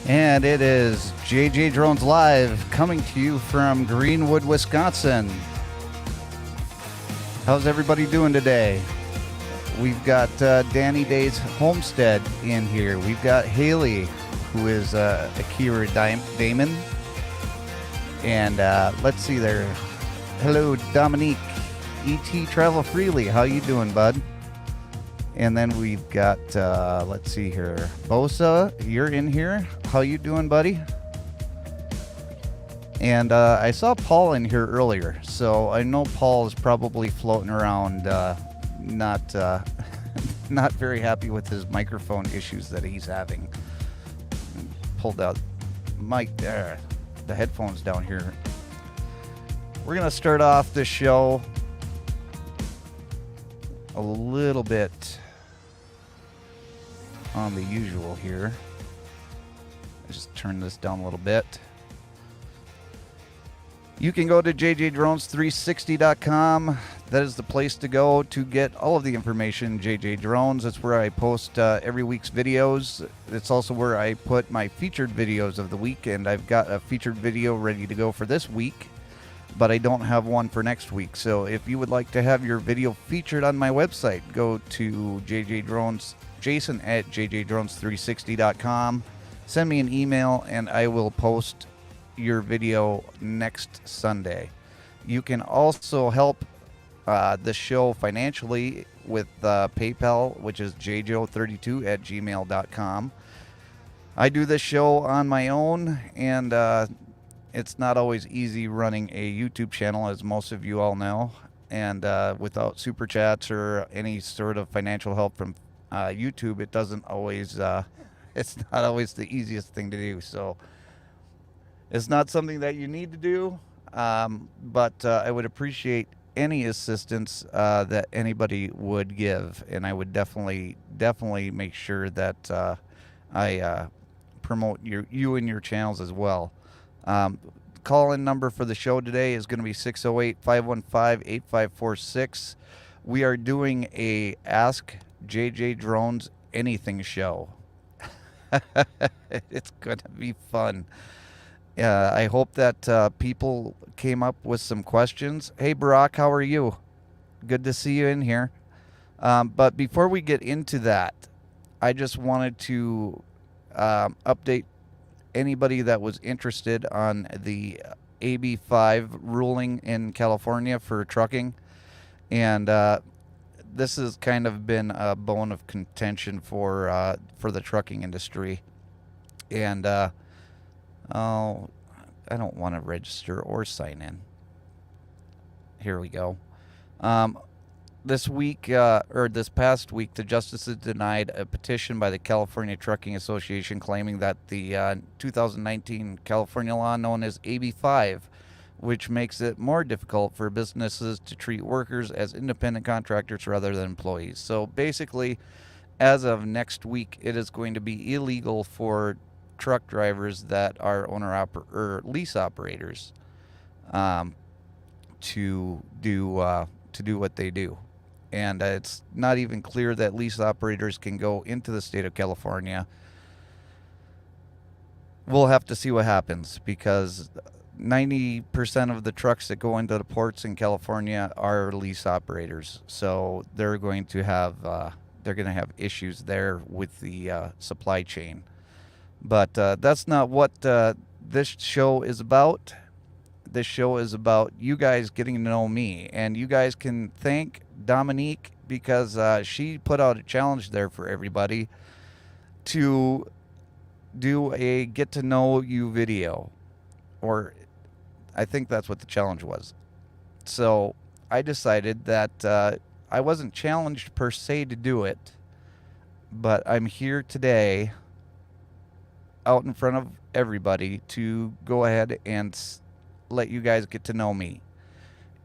And it is JJ Drones Live coming to you from Greenwood, Wisconsin. How's everybody doing today? We've got Danny Day's Homestead in here. We've got Haley, who is Akira Damon. And let's see there. Hello, Dominique. E.T. Travel Freely. How you doing, bud? And then we've got, let's see here. Bosa, you're in here. How you doing, buddy? And I saw Paul in here earlier, so I know Paul is probably floating around, not not very happy with his microphone issues that he's having. Pulled out mic there, the headphones down here. We're gonna start off this show a little bit on the usual here. Just turn this down a little bit. You can go to JJDrones360.com. That is the place to go to get all of the information. JJ Drones, that's where I post every week's videos. It's also where I put my featured videos of the week, and I've got a featured video ready to go for this week, but I don't have one for next week. So if you would like to have your video featured on my website, go to Jason at JJDrones360.com. Send me an email and I will post your video next Sunday. You can also help the show financially with PayPal, which is jjo32 at gmail.com. I do this show on my own, and it's not always easy running a YouTube channel, as most of you all know, and without super chats or any sort of financial help from YouTube, it doesn't always it's not always the easiest thing to do. So it's not something that you need to do, but I would appreciate any assistance that anybody would give, and I would definitely make sure that I promote you and your channels as well. Call-in number for the show today is going to be 608-515-8546. We are doing a Ask JJ Drones Anything show. It's going to be fun. I hope that people came up with some questions. Hey, Barack, how are you? Good to see you in here. But before we get into that, I just wanted to update anybody that was interested on the AB5 ruling in California for trucking. And this has kind of been a bone of contention for the trucking industry. And I don't want to register or sign in. Here we go. This week, or this past week, the justices denied a petition by the California Trucking Association claiming that the 2019 California law known as AB5, which makes it more difficult for businesses to treat workers as independent contractors rather than employees. So basically, as of next week, it is going to be illegal for truck drivers that are or lease operators to do what they do. And it's not even clear that lease operators can go into the state of California. We'll have to see what happens, because 90% of the trucks that go into the ports in California are lease operators. So they're going to have issues there with the supply chain. But that's not what this show is about. This show is about you guys getting to know me. And you guys can thank Dominique, because she put out a challenge there for everybody to do a get to know you video. Or I think that's what the challenge was. So I decided that I wasn't challenged per se to do it, but I'm here today out in front of everybody to go ahead and let you guys get to know me.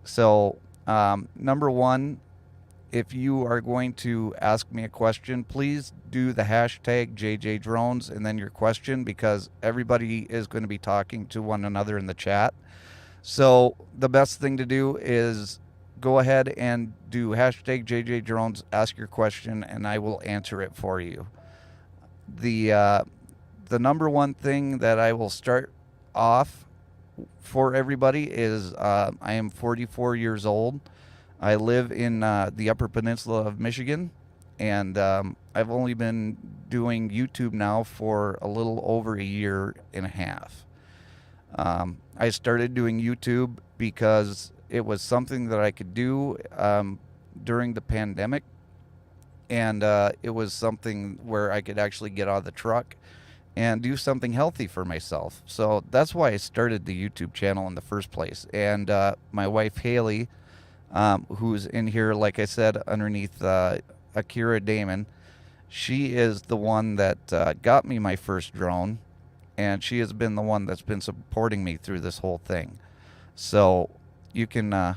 So number one, if you are going to ask me a question, please do the hashtag JJDrones and then your question, because everybody is going to be talking to one another in the chat. So the best thing to do is go ahead and do hashtag JJDrones, ask your question, and I will answer it for you. The the number one thing that I will start off for everybody is I am 44 years old. I live in the Upper Peninsula of Michigan, and I've only been doing YouTube now for a little over a year and a half. I started doing YouTube because it was something that I could do during the pandemic, and it was something where I could actually get out of the truck and do something healthy for myself. So that's why I started the YouTube channel in the first place. And my wife Haley, who's in here, like I said, underneath Akira Damon, she is the one that got me my first drone, and she has been the one that's been supporting me through this whole thing. So you can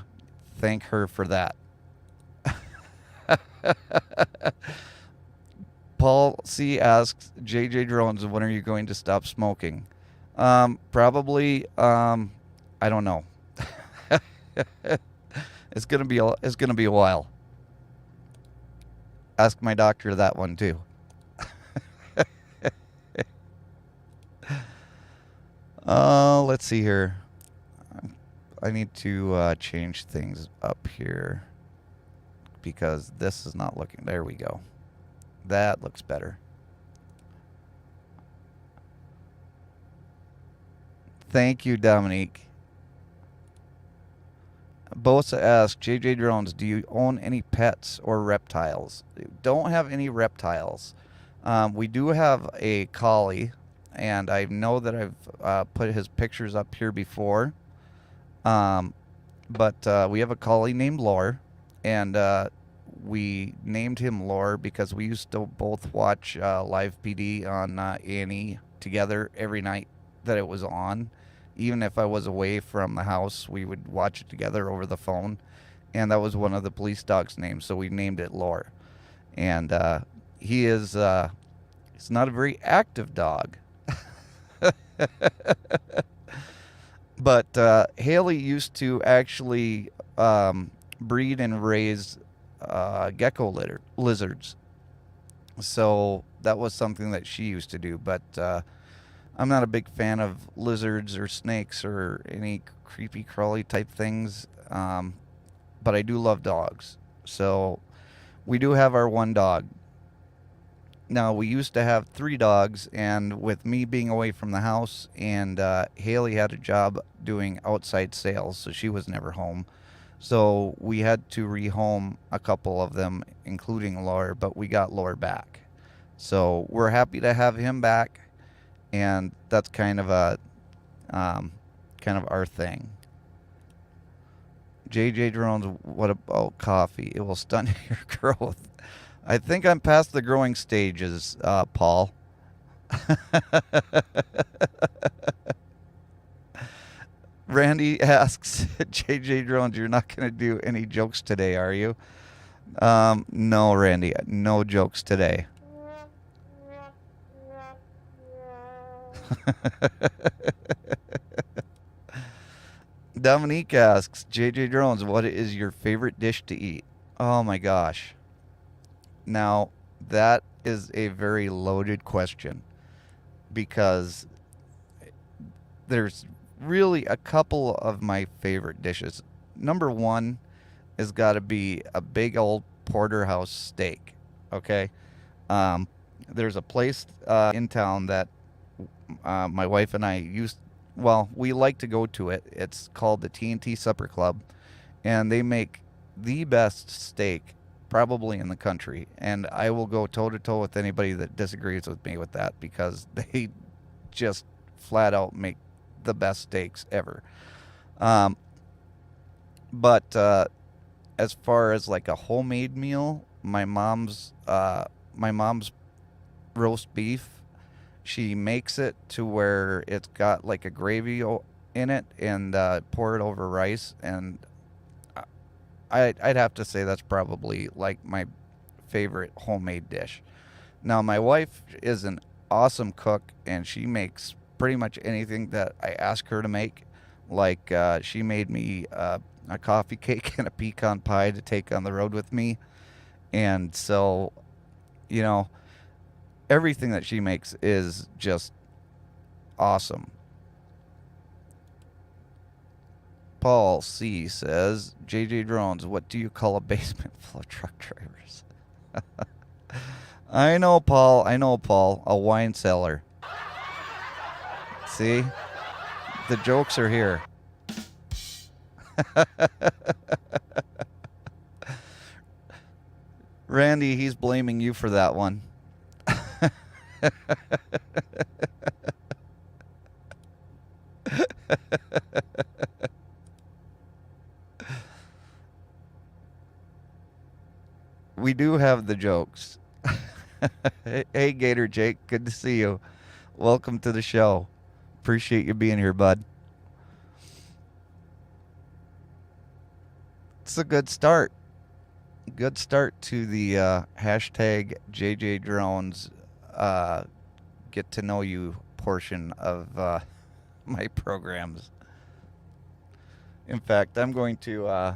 thank her for that. Paul C asks, JJDrones, when are you going to stop smoking? Probably, I don't know. It's gonna be a while. Ask my doctor that one too. Let's see here. I need to change things up here because this is not looking. There we go. That looks better. Thank you, Dominique. Bosa asks, JJDrones, do you own any pets or reptiles? Don't have any reptiles. We do have a collie, and I know that I've put his pictures up here before. But we have a collie named Lore, and we named him Lore because we used to both watch Live PD on A&E together every night that it was on. Even if I was away from the house, we would watch it together over the phone, and that was one of the police dogs' names, so we named it Lore. And he is he's not a very active dog. But Haley used to actually breed and raise gecko lizards. So that was something that she used to do. But I'm not a big fan of lizards or snakes or any creepy crawly type things. But I do love dogs. So we do have our one dog. Now, we used to have 3 dogs, and with me being away from the house, and Haley had a job doing outside sales, so she was never home. So we had to rehome a couple of them, including Lore, but we got Lore back. So we're happy to have him back, and that's kind of our thing. JJDrones, what about coffee? It will stunt your growth. I think I'm past the growing stages, Paul. Randy asks, JJDrones, you're not going to do any jokes today, are you? No, Randy, no jokes today. Dominique asks, JJDrones, what is your favorite dish to eat? Oh my gosh. Now, that is a very loaded question because there's really a couple of my favorite dishes. Number one has got to be a big old porterhouse steak, okay? There's a place in town that my wife and I we like to go to it. It's called the TNT Supper Club, and they make the best steak probably in the country, and I will go toe-to-toe with anybody that disagrees with me with that because they just flat out make the best steaks ever. But as far as like a homemade meal, my mom's roast beef, she makes it to where it's got like a gravy in it, and pour it over rice, and I'd have to say that's probably like my favorite homemade dish. Now, my wife is an awesome cook, and she makes pretty much anything that I ask her to make. Like she made me a coffee cake and a pecan pie to take on the road with me. And so, everything that she makes is just Awesome. Paul C says, JJDrones, what do you call a basement full of truck drivers? I know, Paul. A wine cellar. See? The jokes are here. Randy, he's blaming you for that one. We do have the jokes. Hey, Gator Jake, good to see you. Welcome to the show. Appreciate you being here, bud. It's a good start. Good start to the hashtag JJDrones get to know you portion of my programs. In fact, I'm going to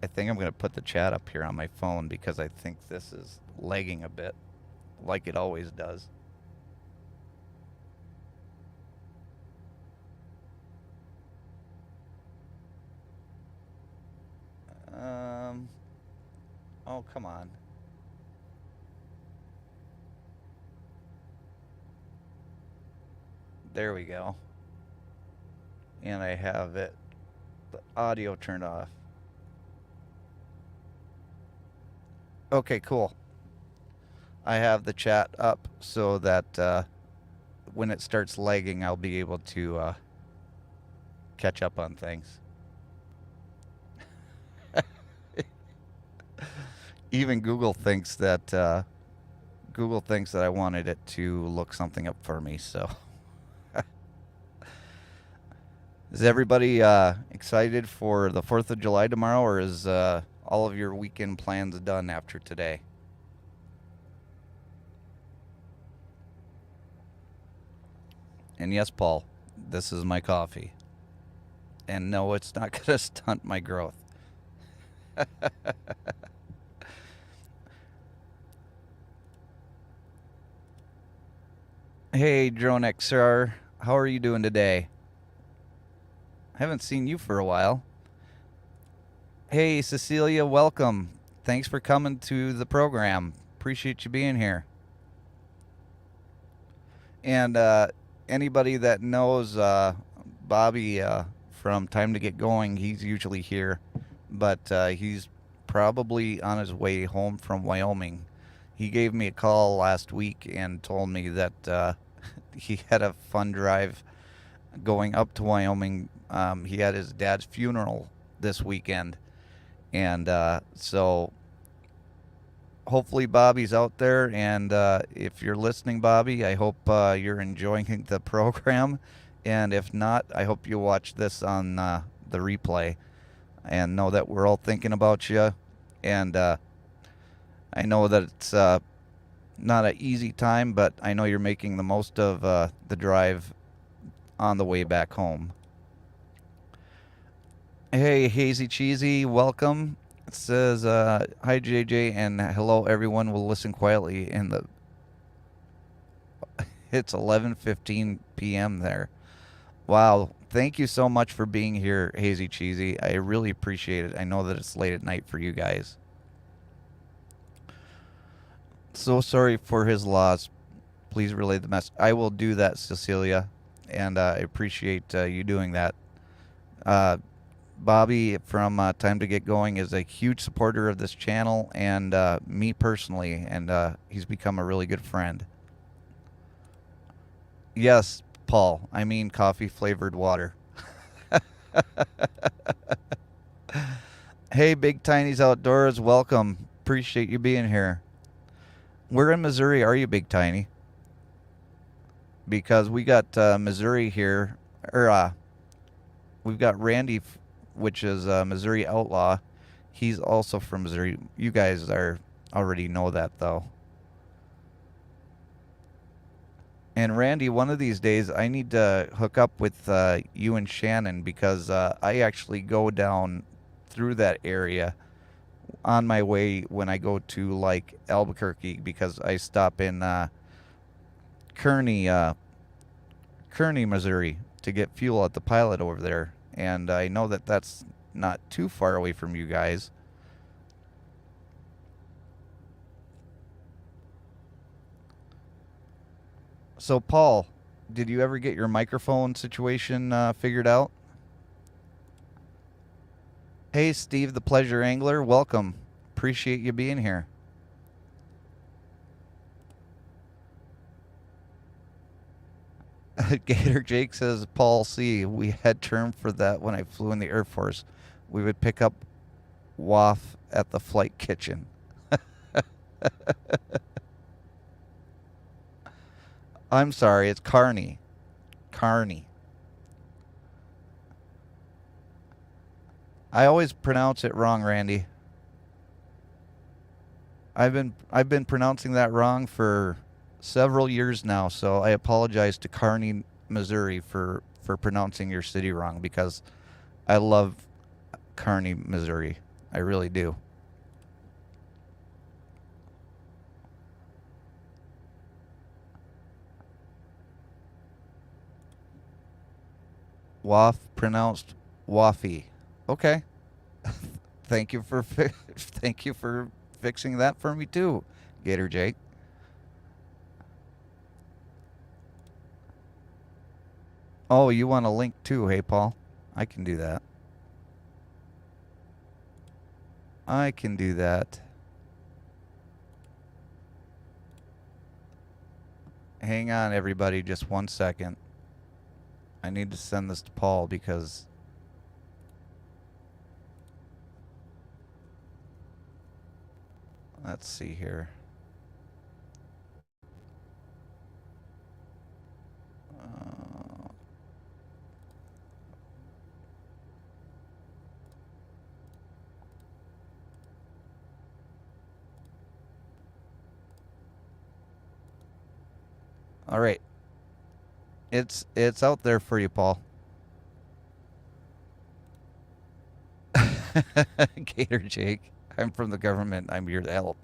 I think I'm going to put the chat up here on my phone because I think this is lagging a bit, like it always does. Oh, come on. There we go. And I have the audio turned off. Okay, cool. I have the chat up so that when it starts lagging, I'll be able to catch up on things. Even Google thinks that I wanted it to look something up for me. So, is everybody excited for the 4th of July tomorrow, or is all of your weekend plans done after today? And yes, Paul, this is my coffee. And no, it's not going to stunt my growth. Hey, Drone XR, how are you doing today? Haven't seen you for a while. Hey, Cecilia, welcome. Thanks for coming to the program. Appreciate you being here. And anybody that knows Bobby from Time to Get Going, he's usually here, but he's probably on his way home from Wyoming. He gave me a call last week and told me that he had a fun drive going up to Wyoming. He had his dad's funeral this weekend. And so hopefully Bobby's out there. And if you're listening, Bobby, I hope you're enjoying the program. And if not, I hope you watch this on the replay and know that we're all thinking about you. And I know that it's not an easy time, but I know you're making the most of the drive on the way back home. Hey, Hazy Cheesy, welcome. It says, hi, JJ, and hello, everyone. We'll listen quietly in the... It's 11:15 p.m. there. Wow. Thank you so much for being here, Hazy Cheesy. I really appreciate it. I know that it's late at night for you guys. So sorry for his loss. Please relay the message. I will do that, Cecilia, and I appreciate you doing that. Bobby from Time to Get Going is a huge supporter of this channel and me personally, and he's become a really good friend. Yes, Paul, I mean coffee-flavored water. Hey, Big Tiny's Outdoors, welcome. Appreciate you being here. Where in Missouri are you, Big Tiny? Because we got Missouri here, or we've got Randy, which is Missouri Outlaw. He's also from Missouri. You guys already know that, though. And Randy, one of these days, I need to hook up with you and Shannon because I actually go down through that area on my way when I go to like Albuquerque because I stop in Kearney, Missouri, to get fuel at the pilot over there. And I know that that's not too far away from you guys. So, Paul, did you ever get your microphone situation figured out? Hey, Steve, the Pleasure Angler, welcome. Appreciate you being here. Gator Jake says, Paul C., we had term for that when I flew in the Air Force. We would pick up waff at the flight kitchen. I'm sorry, it's Carney. Carney. I always pronounce it wrong, Randy. I've been pronouncing that wrong for several years now, so I apologize to Kearney, Missouri for pronouncing your city wrong, because I love Kearney, Missouri. I really do. Waff pronounced waffy. Okay. Thank you for fixing that for me too, Gator Jake. Oh, you want a link too, hey Paul? I can do that. I can do that. Hang on, everybody, just 1 second. I need to send this to Paul because let's see here. All right. It's out there for you, Paul. Gator Jake, I'm from the government. I'm here to help.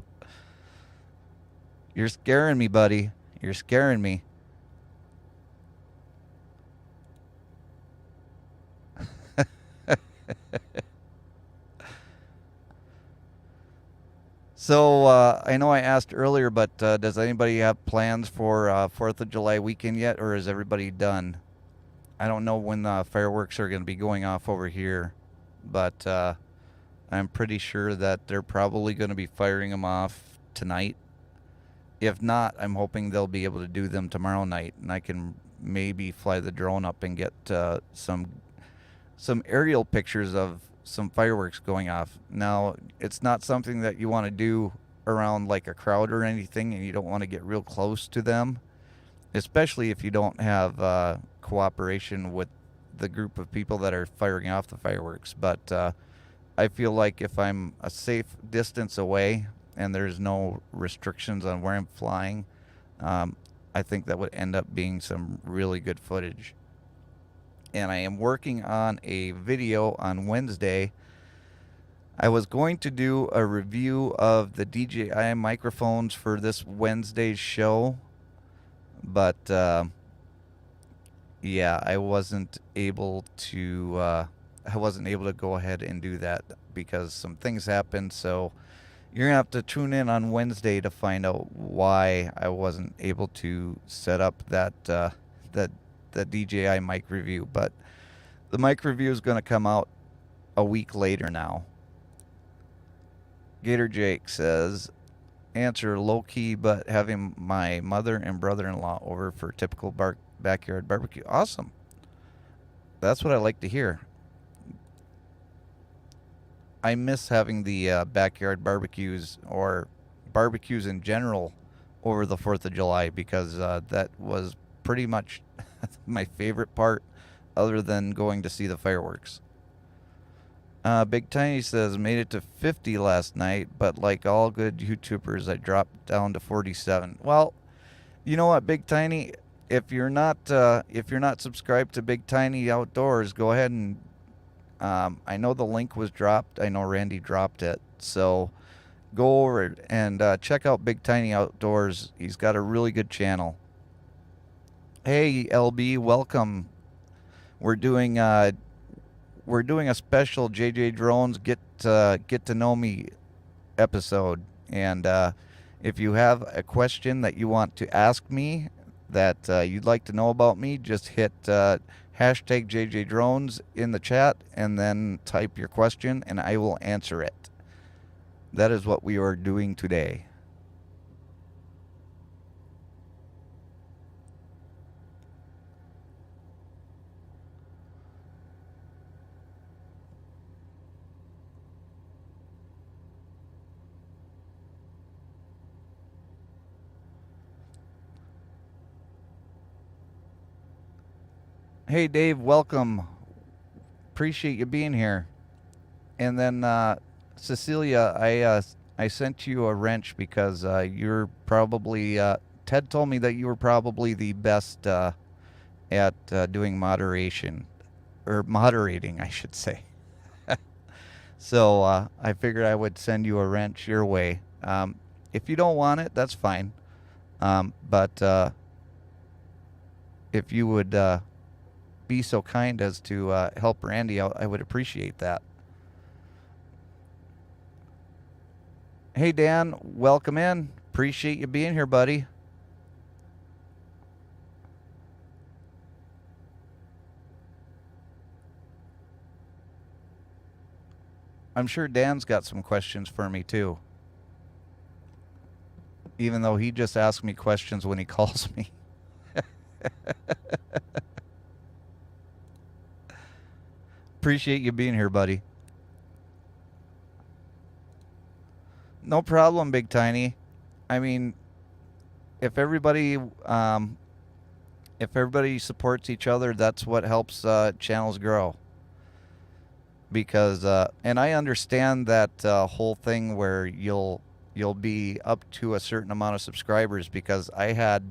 You're scaring me, buddy. You're scaring me. So I know I asked earlier, but does anybody have plans for 4th of July weekend yet, or is everybody done? I don't know when the fireworks are going to be going off over here, but I'm pretty sure that they're probably going to be firing them off tonight. If not, I'm hoping they'll be able to do them tomorrow night, and I can maybe fly the drone up and get some aerial pictures of some fireworks going off. Now, it's not something that you want to do around like a crowd or anything, and you don't want to get real close to them, especially if you don't have cooperation with the group of people that are firing off the fireworks. But I feel like if I'm a safe distance away and there's no restrictions on where I'm flying, I think that would end up being some really good footage. And I am working on a video on Wednesday. I was going to do a review of the DJI microphones for this Wednesday's show, but yeah, I wasn't able to go ahead and do that because some things happened. So you're gonna have to tune in on Wednesday to find out why I wasn't able to set up that the DJI mic review. But the mic review is going to come out a week later now. Gator Jake says, answer low-key, but having my mother and brother-in-law over for typical backyard barbecue. Awesome. That's what I like to hear. I miss having the backyard barbecues or barbecues in general over the 4th of July because that was pretty much my favorite part other than going to see the fireworks. Big Tiny says, made it to 50 last night, but like all good YouTubers, I dropped down to 47. Well, you know what, Big Tiny, if you're not subscribed to Big Tiny Outdoors, go ahead and I know the link was dropped. I know Randy dropped it. So go over and check out Big Tiny Outdoors. He's got a really good channel. Hey, LB, welcome. We're doing a special JJDrones get to know me episode, and if you have a question that you want to ask me that you'd like to know about me, just hit hashtag JJDrones in the chat and then type your question, and I will answer it. That is what we are doing today. Hey, Dave, welcome. Appreciate you being here. And then Cecilia, I sent you a wrench because you're probably Ted told me that you were probably the best at doing moderation or moderating, I should say. So I figured I would send you a wrench your way. If you don't want it, that's fine. But if you would be so kind as to help Randy out, I would appreciate that. Hey, Dan, welcome in. Appreciate you being here, buddy. I'm sure Dan's got some questions for me, too. Even though he just asks me questions when he calls me. Appreciate you being here, buddy. No problem, Big Tiny. I mean, if everybody supports each other, that's what helps channels grow. Because and I understand that whole thing where you'll be up to a certain amount of subscribers, because I had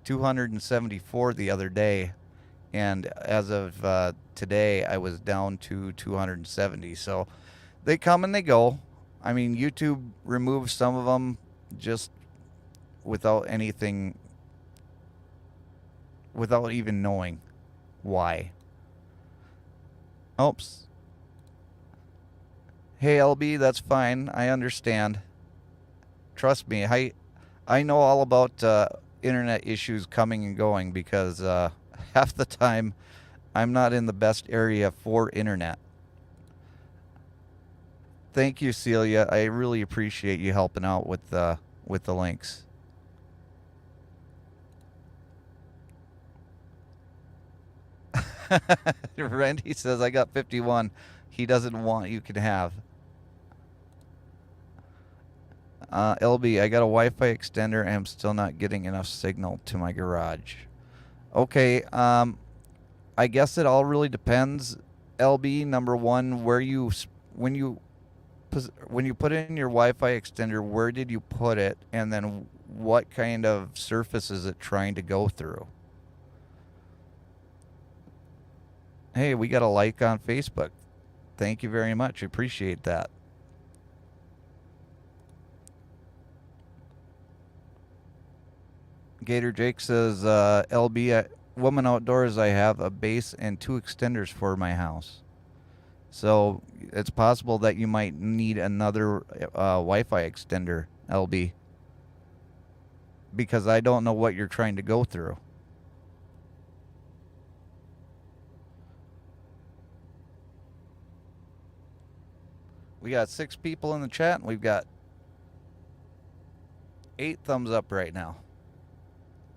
274 the other day, and as of today I was down to 270. So they come and they go. I mean, YouTube removes some of them just without anything, without even knowing why. Oops. Hey, LB, that's fine. I understand. Trust me, I know all about internet issues coming and going, because half the time I'm not in the best area for internet. Thank you, Celia. I really appreciate you helping out with the links. Randy says I got 51. He doesn't want, you can have. LB, I got a Wi-Fi extender and I'm still not getting enough signal to my garage. Okay, I guess it all really depends. LB, number one, where you when you put in your Wi-Fi extender, where did you put it, and then what kind of surface is it trying to go through? Hey, we got a like on Facebook. Thank you very much. Appreciate that. Gator Jake says, LB, Woman Outdoors, I have a base and 2 extenders for my house. So it's possible that you might need another Wi-Fi extender, LB, because I don't know what you're trying to go through. We got 6 people in the chat, and we've got 8 thumbs up right now.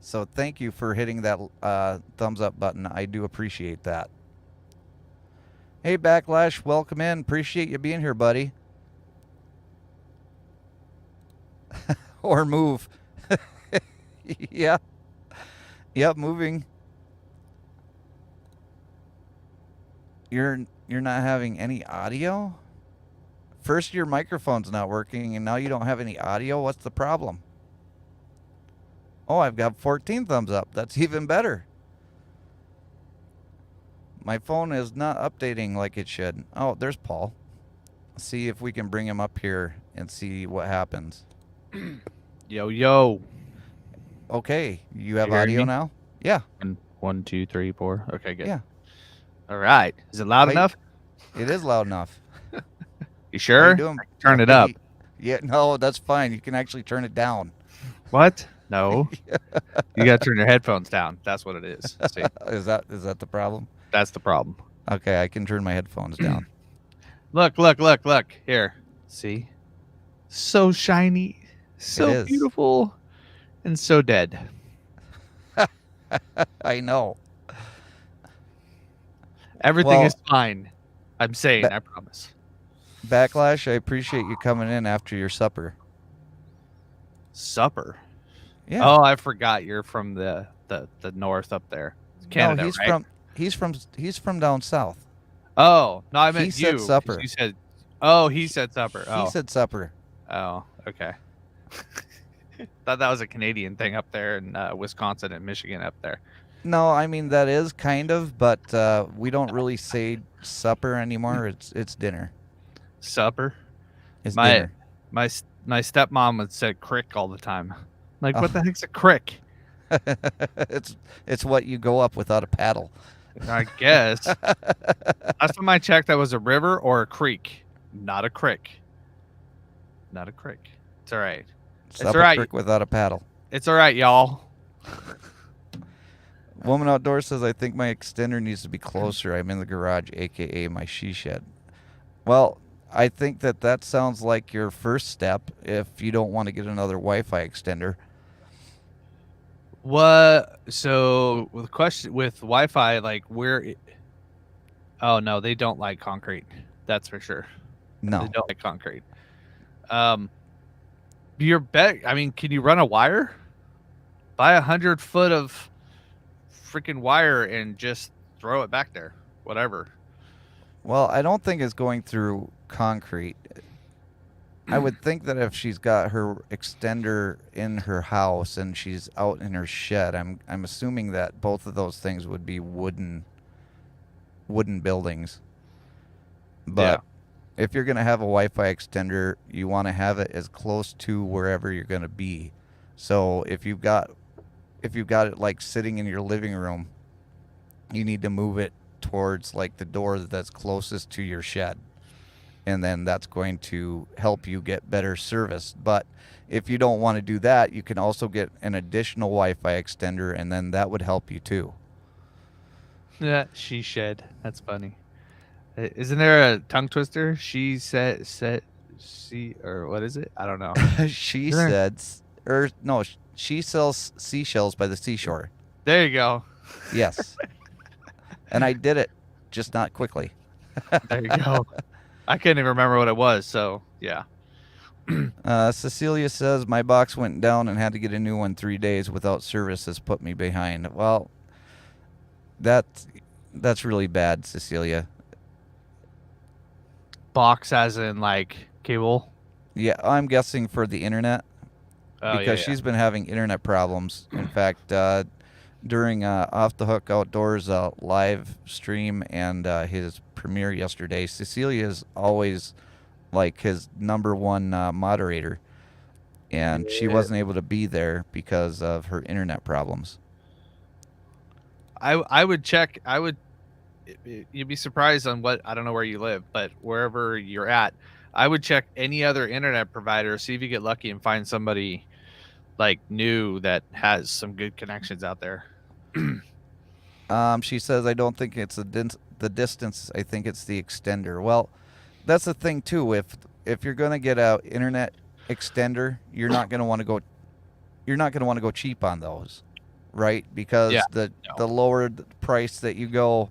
So thank you for hitting that thumbs up button. I do appreciate that. Hey, Backlash, welcome in. Appreciate you being here, buddy. Or move. Yeah. Yep, moving. You're not having any audio? First your microphone's not working, and now you don't have any audio? What's the problem? Oh, I've got 14 thumbs up. That's even better. My phone is not updating like it should. Oh, there's Paul. See if we can bring him up here and see what happens. Yo, yo. Okay, you have audio now? Yeah. And 1, 2, 3, 4. Okay, good. Yeah. All right. Is it loud enough? It is loud enough. You How you sure? doing? Turn it up. Yeah, no, that's fine. You can actually turn it down. What? No. You got to turn your headphones down. That's what it is. See? Is that the problem? That's the problem. Okay, I can turn my headphones down. Look. Here. See? So shiny, so beautiful, and so dead. I know. Everything is fine. I'm saying, I promise. Backlash, I appreciate you coming in after your supper. Supper? Yeah. Oh, I forgot you're from the north up there. Canada, no, he's from down south. Oh, no, I meant he said supper. You said, oh, he said supper. He said supper. Oh, okay. Thought that was a Canadian thing up there in Wisconsin and Michigan up there. No, I mean that is kind of, but we don't really say supper anymore. It's dinner. Supper? It's dinner. My stepmom would say crick all the time. Like, what the heck's a crick? It's what you go up without a paddle. I guess. Last time I checked, that was a river or a creek, not a crick. Not a crick. It's all right. It's all right. Crick without a paddle. It's all right, y'all. Woman Outdoors says, I think my extender needs to be closer. I'm in the garage, a.k.a. my she shed. Well, I think that sounds like your first step if you don't want to get another Wi-Fi extender. What? So with Wi-Fi, like where? Oh no, they don't like concrete. That's for sure. No, they don't like concrete. Your bet. I mean, can you run a wire? Buy 100 foot of freaking wire and just throw it back there. Whatever. Well, I don't think it's going through concrete. I would think that if she's got her extender in her house and she's out in her shed, I'm assuming that both of those things would be wooden buildings. But if you're going to have a Wi-Fi extender, you want to have it as close to wherever you're going to be. So if you've got it like sitting in your living room, you need to move it towards like the door that's closest to your shed. And then that's going to help you get better service. But if you don't want to do that, you can also get an additional Wi-Fi extender, and then that would help you too. Yeah, she shed. That's funny. Isn't there a tongue twister? She said, or what is it? I don't know. She sells seashells by the seashore. There you go. Yes. And I did it, just not quickly. There you go. I can't even remember what it was, so yeah. Cecilia says, my box went down and had to get a new one 3 days without service has put me behind. Well, that's really bad, Cecilia. Box as in like cable? Yeah, I'm guessing for the internet. Because she's been having internet problems. In fact, during Off the Hook Outdoors live stream and his premiere yesterday, Cecilia is always like his #1 moderator, and she wasn't able to be there because of her internet problems. I would check. You'd be surprised on what, I don't know where you live, but wherever you're at, I would check any other internet provider, see if you get lucky and find somebody like new that has some good connections out there. She says, I don't think it's the distance. I think it's the extender. Well, that's the thing too. If you're gonna get a internet extender, you're not gonna want to go cheap on those, right? Because the lower the price that you go,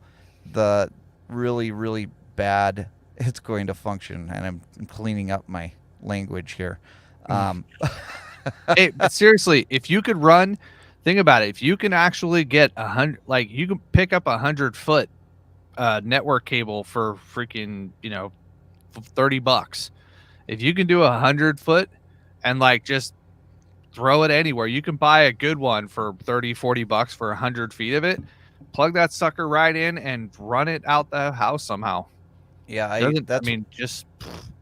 the really bad it's going to function. And I'm cleaning up my language here. Hey, but seriously, if you could run, think about it. If you can actually get 100, like you can pick up 100 foot network cable for freaking, $30. If you can do 100 foot and like just throw it anywhere, you can buy a good one for $30-$40 for 100 feet of it. Plug that sucker right in and run it out the house somehow. Yeah, just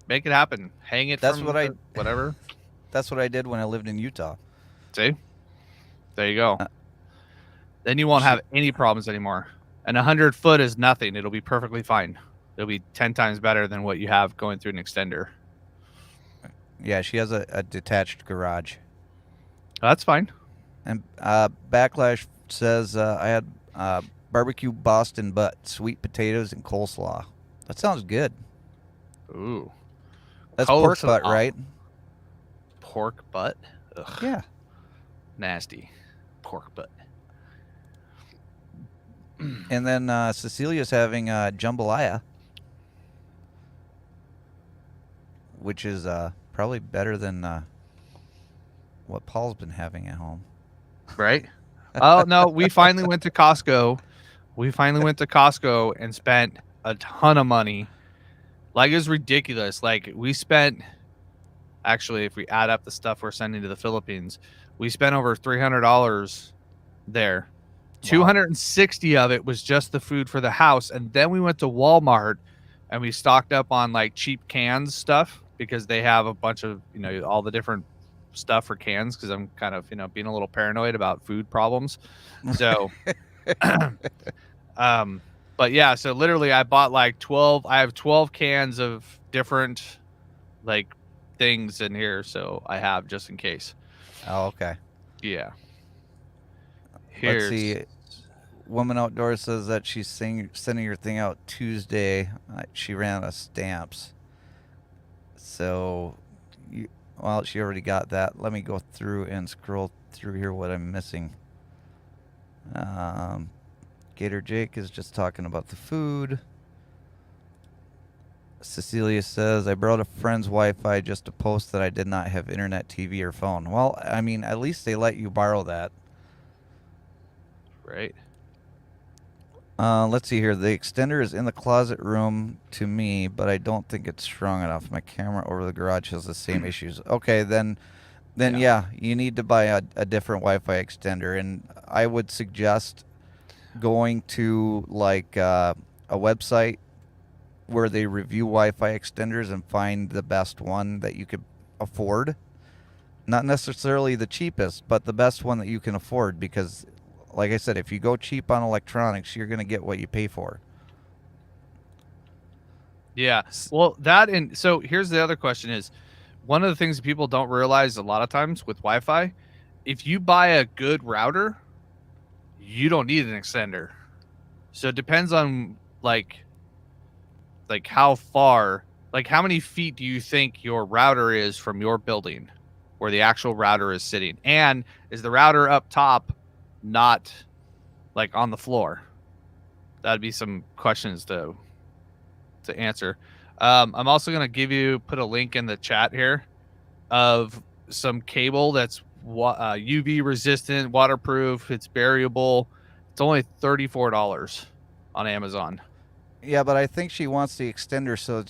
make it happen. Hang it. Whatever. That's what I did when I lived in Utah. See, there you go. Then you won't have any problems anymore. And 100 foot is nothing. It'll be perfectly fine. It'll be 10 times better than what you have going through an extender. Yeah, she has a detached garage. That's fine. And Backlash says I had barbecue Boston butt, sweet potatoes, and coleslaw. That sounds good. Ooh. That's pork butt, right? Pork butt? Ugh. Yeah. Nasty. Pork butt. And then Cecilia's having jambalaya, which is probably better than what Paul's been having at home. Right? Oh, no. We finally went to Costco. And spent a ton of money. Like, it was ridiculous. Like, we spent, actually, if we add up the stuff we're sending to the Philippines, we spent over $300 there. Wow. 260 of it was just the food for the house. And then we went to Walmart and we stocked up on like cheap cans stuff because they have a bunch of, all the different stuff for cans. Cause I'm kind of, being a little paranoid about food problems. So, but yeah, so literally I bought like 12, I have 12 cans of different like things in here. So I have just in case. Oh, okay. Yeah. Let's see. Woman Outdoors says that she's sending her thing out Tuesday. She ran out of stamps. So, she already got that. Let me go through and scroll through here what I'm missing. Gator Jake is just talking about the food. Cecilia says, I borrowed a friend's Wi-Fi just to post that I did not have internet, TV, or phone. Well, I mean, at least they let you borrow that. Right. Let's see here. The extender is in the closet room to me, but I don't think it's strong enough. My camera over the garage has the same issues. Okay, then yeah, you need to buy a different Wi-Fi extender, and I would suggest going to like a website where they review Wi-Fi extenders and find the best one that you could afford. Not necessarily the cheapest, but the best one that you can afford, because like I said, if you go cheap on electronics, you're going to get what you pay for. Yeah. Well, so here's the other question is, one of the things that people don't realize a lot of times with Wi-Fi, if you buy a good router, you don't need an extender. So it depends on like how far, like how many feet do you think your router is from your building where the actual router is sitting? And is the router up top not like on the floor? That'd be some questions to answer. I'm also going to put a link in the chat here of some cable that's UV resistant, waterproof. It's buriable. It's only $34 on Amazon. Yeah, but I think she wants the extender so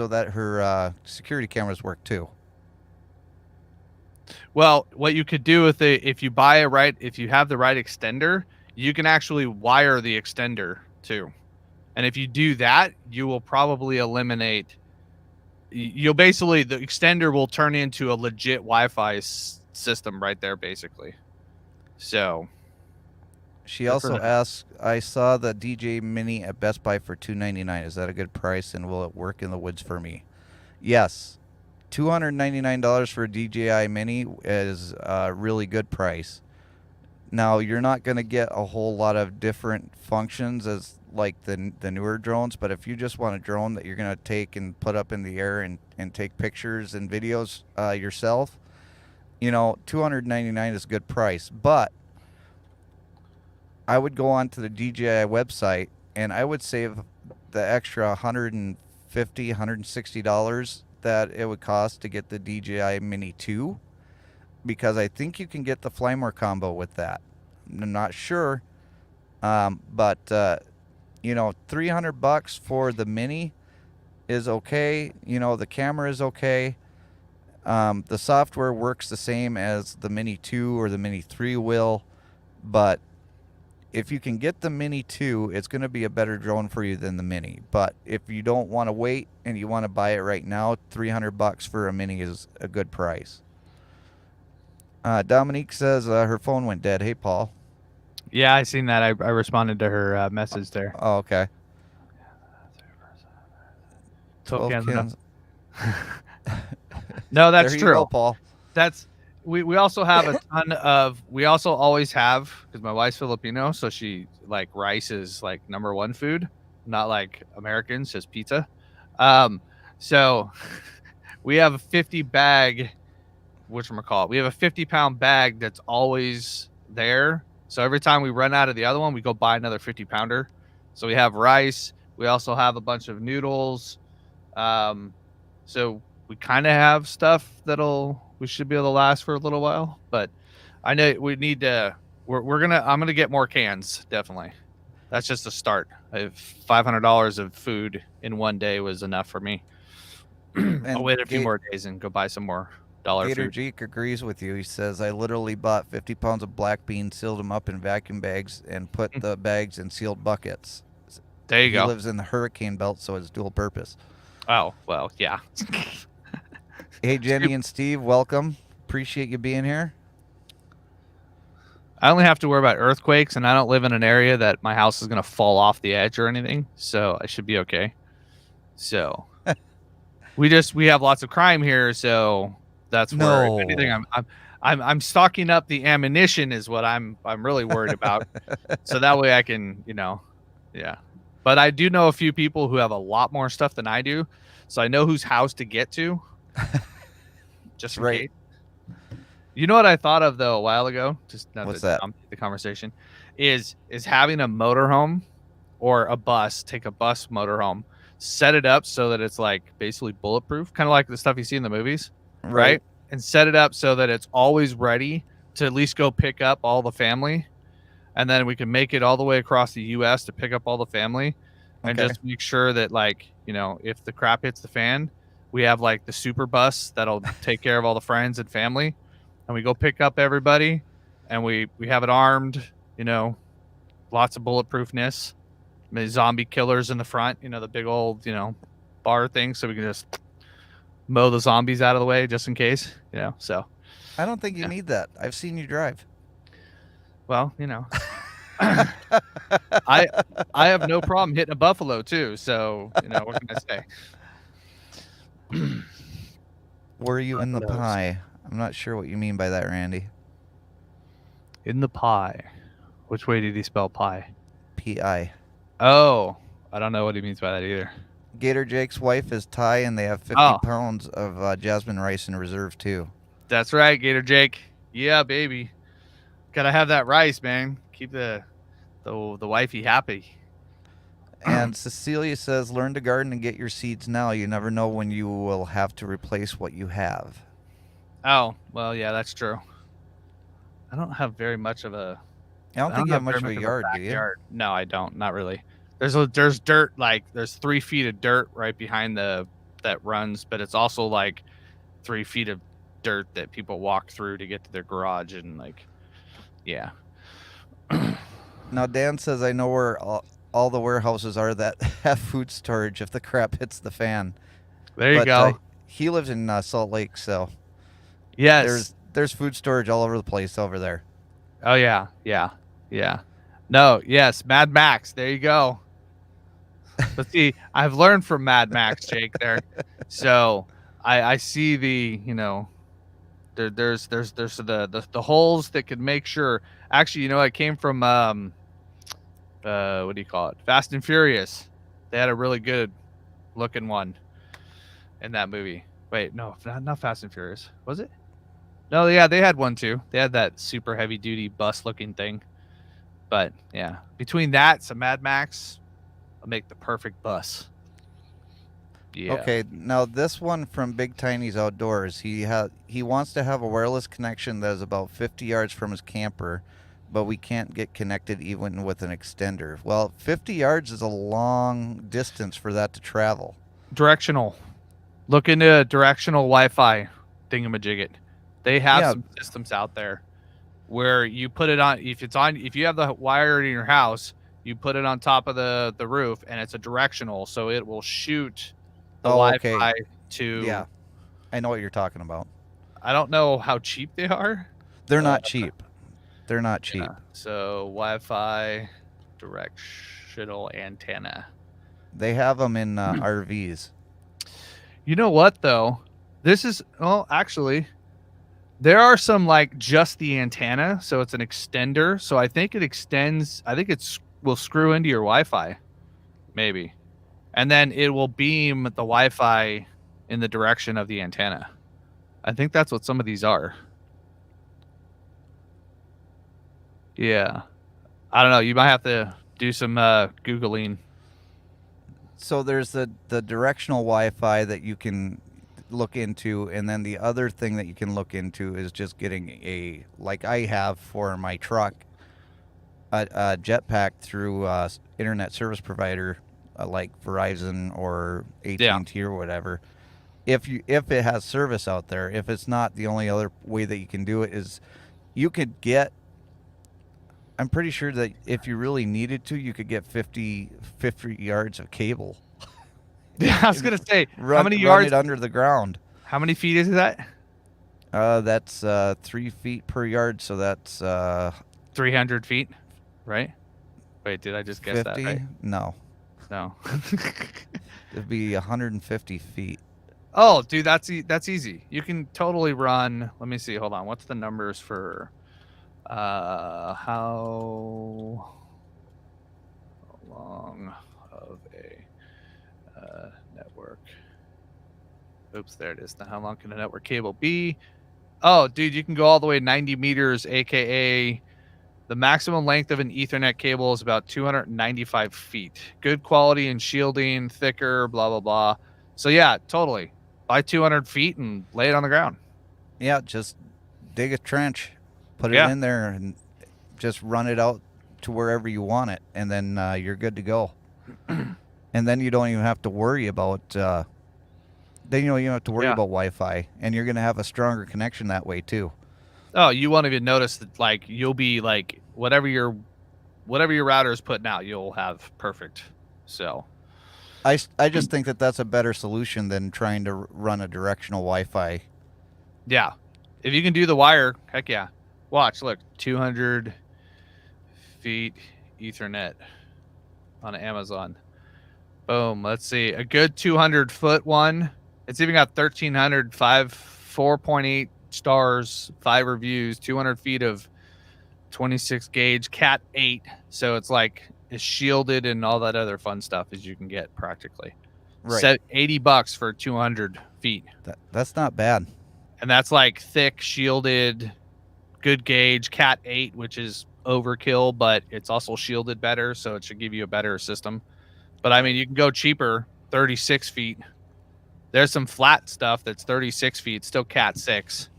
that her security cameras work too. Well, what you could do with it, if you have the right extender, you can actually wire the extender too. And if you do that, you will probably eliminate, the extender will turn into a legit Wi-Fi system right there, basically. So. She also asks, I saw the DJ Mini at Best Buy for $299. Is that a good price, and will it work in the woods for me? Yes. $299 for a DJI Mini is a really good price. Now, you're not going to get a whole lot of different functions as like the newer drones, but if you just want a drone that you're going to take and put up in the air and take pictures and videos yourself, $299 is a good price. But I would go on to the DJI website and I would save the extra $150, $160 that it would cost to get the DJI Mini 2, because I think you can get the Flymore combo with that. I'm not sure, but $300 for the Mini is okay. The camera is okay. The software works the same as the Mini 2 or the Mini 3 will, but if you can get the Mini 2, it's going to be a better drone for you than the Mini. But if you don't want to wait and you want to buy it right now, $300 for a Mini is a good price. Dominique says her phone went dead. Hey, Paul. Yeah, I seen that. I responded to her message there. Oh, okay. 12 12 cans enough. cans. No, that's There you go, true. Paul. That's we also have a ton of we also always have, because my wife's Filipino, so she like rice is like number one food, not like Americans, just pizza. So we have a 50 bag, whatchamacallit, we have a 50-pound bag that's always there. So every time we run out of the other one, we go buy another 50-pounder. So we have rice. We also have a bunch of noodles. So we kind of have stuff we should be able to last for a little while. But I know we need to. I'm gonna get more cans, definitely. That's just a start. $500 of food in one day was enough for me. I'll wait a few more days and go buy some more Gator food. Jeek agrees with you. He says, I literally bought 50 pounds of black beans, sealed them up in vacuum bags, and put the bags in sealed buckets. There you go. He lives in the hurricane belt, so it's dual purpose. Oh, well, yeah. Hey, Jenny and Steve, welcome. Appreciate you being here. I only have to worry about earthquakes, and I don't live in an area that my house is going to fall off the edge or anything, so I should be okay. So we have lots of crime here, so that's where, if anything, I'm stocking up the ammunition is what I'm really worried about. So that way I can, yeah. But I do know a few people who have a lot more stuff than I do, so I know whose house to get to. Just in case. You know what I thought of though a while ago? Just what's that? The conversation is having a motorhome or a bus. Take a bus motorhome, set it up so that it's like basically bulletproof, kind of like the stuff you see in the movies, right? And set it up so that it's always ready to at least go pick up all the family, and then we can make it all the way across the U.S. to pick up all the family, and just make sure that, like, if the crap hits the fan, we have like the super bus that'll take care of all the friends and family, and we go pick up everybody, and we have it armed, lots of bulletproofness, zombie killers in the front, the big old, bar thing, so we can just mow the zombies out of the way just in case, so. I don't think you need that. I've seen you drive. Well, I have no problem hitting a buffalo too, so, what can I say? Were you in the pie? I'm not sure what you mean by that, Randy. In the pie. Which way did he spell pie? P-I. Oh, I don't know what he means by that either. Gator Jake's wife is Thai, and they have 50 pounds of jasmine rice in reserve too. That's right, Gator Jake. Yeah, baby. Gotta have that rice, man. Keep the wifey happy. And Cecilia says, learn to garden and get your seeds now. You never know when you will have to replace what you have. Oh, well, yeah, that's true. I don't have very much of a... I don't think you have much of a yard, do you? No, I don't. Not really. There's dirt, like, there's 3 feet of dirt right behind that runs, but it's also, like, 3 feet of dirt that people walk through to get to their garage, and, like, yeah. Now, Dan says, I know where all the warehouses are that have food storage if the crap hits the fan. There you go. He lives in Salt Lake, so yes, there's food storage all over the place over there. Oh yeah. No, yes, Mad Max. There you go. But see, I've learned from Mad Max, Jake. There, so I see the there's the holes that could make sure. Actually, I came from what do you call it? Fast and Furious. They had a really good looking one in that movie. Wait, no, not Fast and Furious. Was it? No, yeah, they had one too. They had that super heavy duty bus looking thing. But yeah, between that, some Mad Max, I'll make the perfect bus. Yeah. Okay, now this one from Big Tiny's Outdoors. He wants to have a wireless connection that is about 50 yards from his camper, but we can't get connected even with an extender. Well, 50 yards is a long distance for that to travel. Directional. Look into directional Wi-Fi thingamajigget. They have some systems out there where you put it on. If you have the wire in your house, you put it on top of the roof, and it's a directional, so it will shoot the Wi-Fi to. Yeah, I know what you're talking about. I don't know how cheap they are. They're not cheap. They're not cheap. Yeah. So Wi-Fi directional antenna. They have them in RVs. You know what though? This is actually there are some like just the antenna, so it's an extender. So I think it extends. I think will screw into your Wi-Fi, maybe, and then it will beam the Wi-Fi in the direction of the antenna. I think that's what some of these are. Yeah, I don't know. You might have to do some Googling. So there's the directional Wi-Fi that you can look into, and then the other thing that you can look into is just getting a, like I have for my truck, a jetpack through internet service provider like Verizon or AT&T or whatever. If it has service out there, if it's not, the only other way that you can do it is you could get, I'm pretty sure that if you really needed to, you could get 50 yards of cable. Yeah, I was gonna say, how many yards? Run it under the ground. How many feet is that? That's 3 feet per yard, so that's 300 feet, right? Wait, did I just guess 50? that right? No. It'd be 150 feet. Oh, dude, that's easy. You can totally run. Let me see. Hold on. What's the numbers for how long of a network? Oops, there it is. Now, how long can a network cable be? Oh, dude, you can go all the way 90 meters, aka the maximum length of an Ethernet cable is about 295 feet. Good quality and shielding, thicker, blah, blah, blah. So, yeah, totally. Buy 200 feet and lay it on the ground. Yeah, just dig a trench, put it in there, and just run it out to wherever you want it, and then you're good to go. And then you don't even have to worry about you don't have to worry about Wi-Fi, and you're going to have a stronger connection that way too. Oh, you won't even notice that. Like, you'll be like whatever your router is putting out, you'll have perfect. So I just think that that's a better solution than trying to run a directional Wi-Fi. Yeah, if you can do the wire, heck yeah. Watch, look, 200 feet Ethernet on Amazon. Boom. Let's see, a good 200 foot one. It's even got 1,300, 4.8 stars, 5 reviews, 200 feet of 26 gauge Cat 8. So it's like it's shielded and all that other fun stuff as you can get practically. Right. $80 for 200 feet. That's not bad. And that's like thick, shielded, good gauge Cat 8, which is overkill, but it's also shielded better, so it should give you a better system. But I mean, you can go cheaper, 36 feet. There's some flat stuff that's 36 feet, still Cat 6.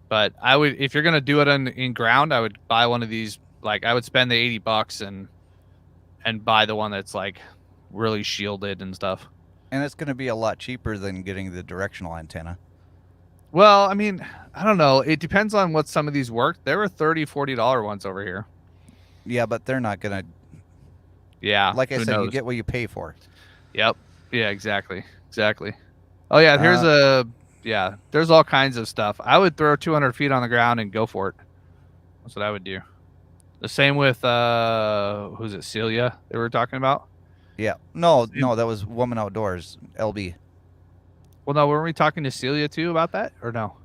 But I would, if you're gonna do it in ground, I would buy one of these. Like, I would spend the $80 and buy the one that's like really shielded and stuff. And it's going to be a lot cheaper than getting the directional antenna. Well, I mean, I don't know. It depends on what some of these work. There were $30, $40 ones over here. Yeah, but they're not going to. Yeah. Like I said, you get what you pay for. Yep. Yeah, exactly. Oh, yeah, here's there's all kinds of stuff. I would throw 200 feet on the ground and go for it. That's what I would do. The same with, who's it, Celia they were talking about? Yeah. No, that was Woman Outdoors, LB. Well, no, weren't we talking to Celia too about that, or no?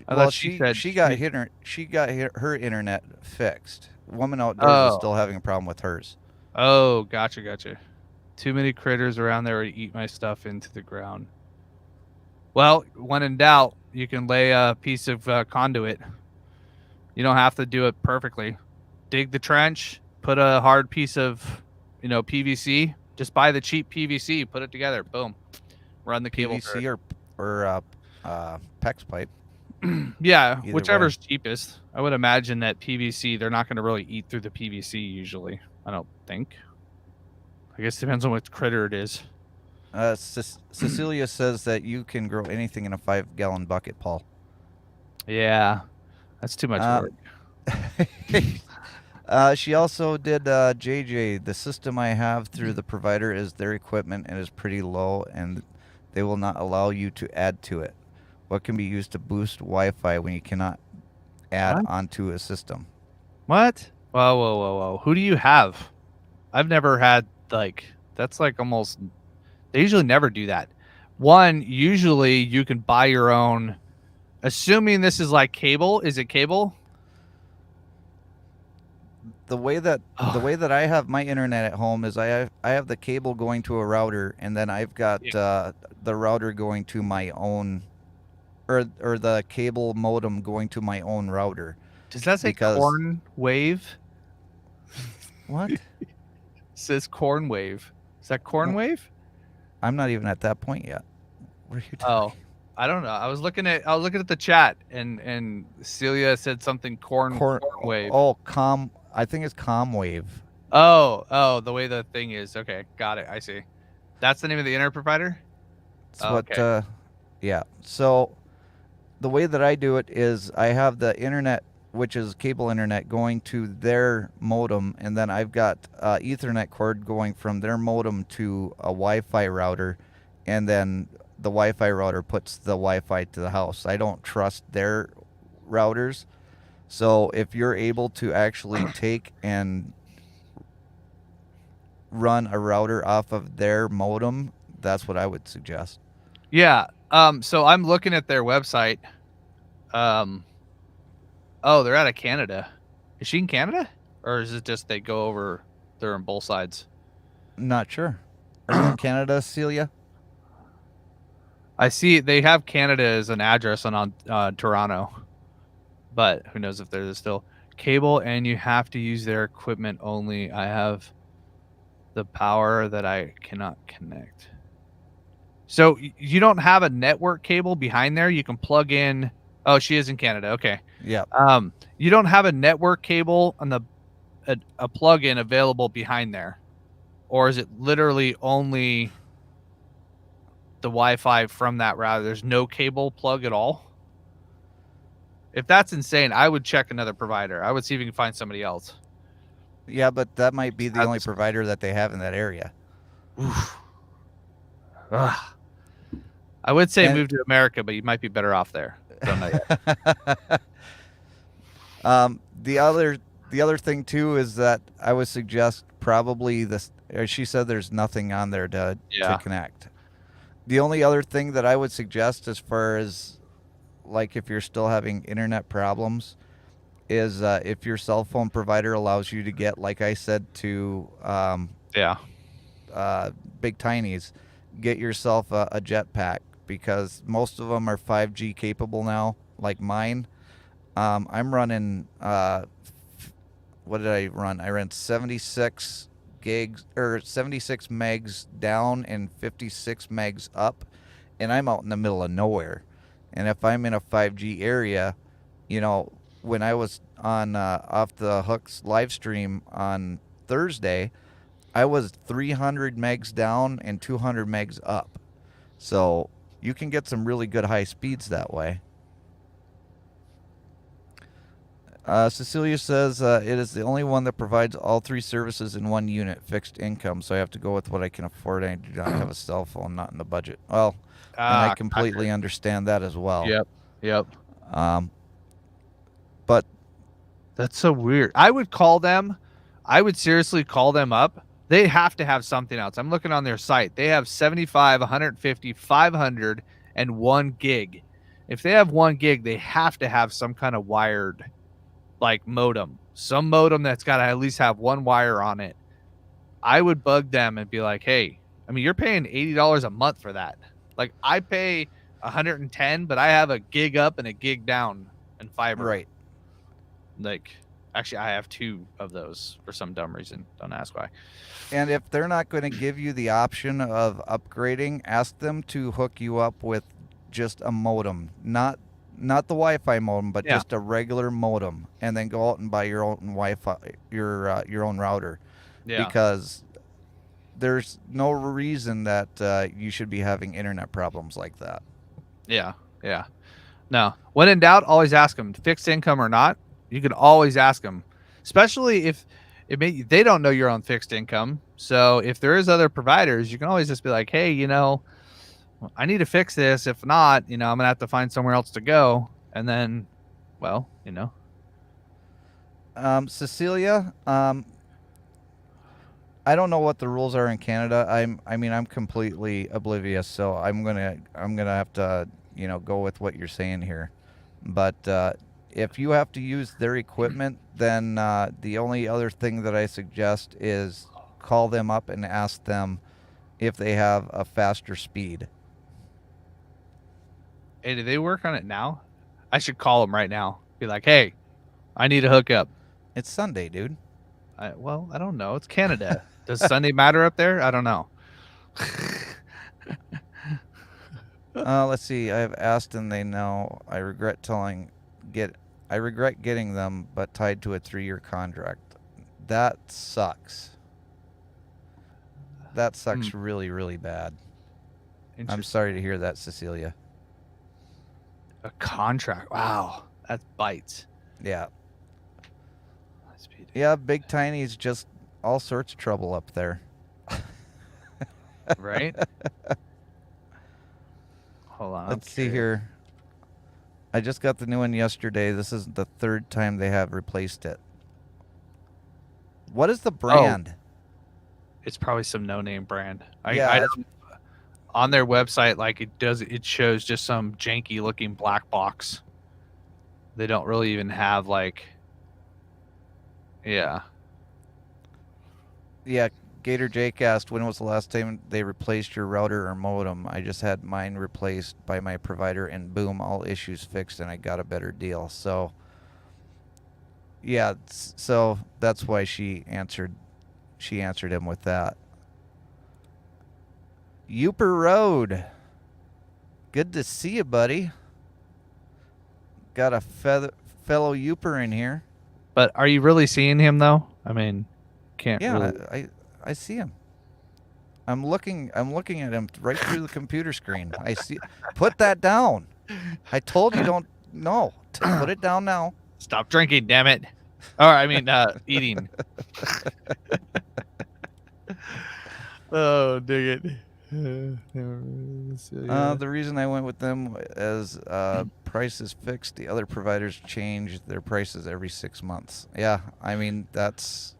Well, she got her internet fixed. Woman Outdoors is still having a problem with hers. Oh, gotcha. Too many critters around there to eat my stuff into the ground. Well, when in doubt, you can lay a piece of conduit. You don't have to do it perfectly. Dig the trench, put a hard piece of, PVC. Just buy the cheap PVC, put it together, boom. Run the cable PVC or PEX pipe. Yeah, whichever's cheapest. I would imagine that PVC, they're not going to really eat through the PVC usually. I don't think. I guess it depends on what critter it is. Cecilia says that you can grow anything in a 5-gallon bucket, Paul. Yeah, that's too much work. She also did JJ. The system I have through the provider is their equipment and is pretty low, and they will not allow you to add to it. What can be used to boost Wi-Fi when you cannot add What? onto a system. What? Whoa. Who do you have? I've never had, like, that's like almost, they usually never do that. One, usually you can buy your own, assuming this is like cable. Is it cable? The way that Oh, I have my internet at home is I have the cable going to a router, and then I've got yeah. the router going to my own, or the cable modem going to my own router. Does that say Because corn wave? what? It says corn wave. Is that corn Well, wave? I'm not even at that point yet. What are you Oh, talking? I don't know. I was looking at the chat, and Celia said something corn Corn? wave. Oh, com. I think it's ComWave. Oh, the way the thing is. Okay, got it. I see. That's the name of the internet provider? It's Oh, what. okay. Yeah. So the way that I do it is I have the internet, which is cable internet, going to their modem, and then I've got Ethernet cord going from their modem to a Wi-Fi router, and then the Wi-Fi router puts the Wi-Fi to the house. I don't trust their routers, so if you're able to actually take and run a router off of their modem, that's what I would suggest. Yeah. So I'm looking at their website. Um, oh, they're out of Canada. Is she in Canada? Or is it just they go over there on both sides? Not sure. Are you in Canada, Celia? I see they have Canada as an address on Toronto, but who knows if there's still cable, and you have to use their equipment only. I have the power that I cannot connect. So you don't have a network cable behind there. You can plug in. Oh, she is in Canada. Okay. Yeah. You don't have a network cable on a plug-in available behind there, or is it literally only the Wi-Fi from that router? There's no cable plug at all. If that's insane, I would check another provider. I would see if you can find somebody else. Yeah, but that might be the only That's, provider that they have in that area. oof. Ugh. I would say And move to America, but you might be better off there. Don't know yet. the other thing too is that I would suggest probably this. She said there's nothing on there to Yeah. connect. The only other thing that I would suggest, as far as like if you're still having internet problems, is if your cell phone provider allows you to get, like I said, to Yeah. Big Tiny's, get yourself a jetpack, because most of them are 5G capable now, like mine. I'm running, what did I run? I ran 76 gigs, or 76 megs down and 56 megs up, and I'm out in the middle of nowhere. And if I'm in a 5G area, you know, when I was on Off the Hooks live stream on Thursday, I was 300 megs down and 200 megs up. So you can get some really good high speeds that way. Cecilia says it is the only one that provides all three services in one unit, fixed income. So I have to go with what I can afford. I do not have a cell phone, not in the budget. Well, and I completely understand that as well. Yep. But That's so weird. I would call them. I would seriously call them up. They have to have something else. I'm looking on their site. They have 75, 150, 500, and 1 gig. If they have 1 gig, they have to have some kind of wired, like, modem. Some modem that's got to at least have 1 wire on it. I would bug them and be like, hey, I mean, you're paying $80 a month for that. Like, I pay 110, but I have a gig up and a gig down and fiber. right. Like, actually, I have 2 of those for some dumb reason. Don't ask why. And if they're not going to give you the option of upgrading, ask them to hook you up with just a modem, not the Wi-Fi modem, but just a regular modem, and then go out and buy your own Wi-Fi, your own router. Yeah. Because there's no reason that you should be having internet problems like that. Yeah. No. When in doubt, always ask them, fixed income or not. You can always ask them, especially if they don't know you're on fixed income. So if there is other providers, you can always just be like, hey, you know, I need to fix this. If not, you know, I'm gonna have to find somewhere else to go. And then, well, you know, Cecilia, I don't know what the rules are in Canada. I'm completely oblivious, so I'm gonna have to, go with what you're saying here. But if you have to use their equipment, then the only other thing that I suggest is call them up and ask them if they have a faster speed. Hey, do they work on it now? I should call them right now. Be like, hey, I need a hookup. It's Sunday, dude. Well, I don't know. It's Canada. Does Sunday matter up there? I don't know. Let's see. I've asked and they know. I regret getting them, but tied to a 3-year contract. That sucks. That sucks really, really bad. I'm sorry to hear that, Cecilia. A contract. Wow. That bites. Yeah. Yeah, Big Tiny's just all sorts of trouble up there. Right? Hold on. Let's see here. I just got the new one yesterday. This is the 3rd time they have replaced it. What is the brand? It's probably some no-name brand. Yeah. On their website, like it shows just some janky looking black box. They don't really even have yeah. Gator Jake asked, when was the last time they replaced your router or modem? I just had mine replaced by my provider, and boom, all issues fixed, and I got a better deal. So, yeah, so that's why she answered him with that. Uper Road. Good to see you, buddy. Got a fellow Uper in here. But are you really seeing him though? I mean, can't Yeah, really. I see him. I'm looking at him right through the computer screen. I see. Put that down. I told you don't. No, put it down now. Stop drinking, damn it. Or I mean, eating. Oh, dig it. The reason I went with them is price is fixed. The other providers change their prices every 6 months. Yeah, I mean that's.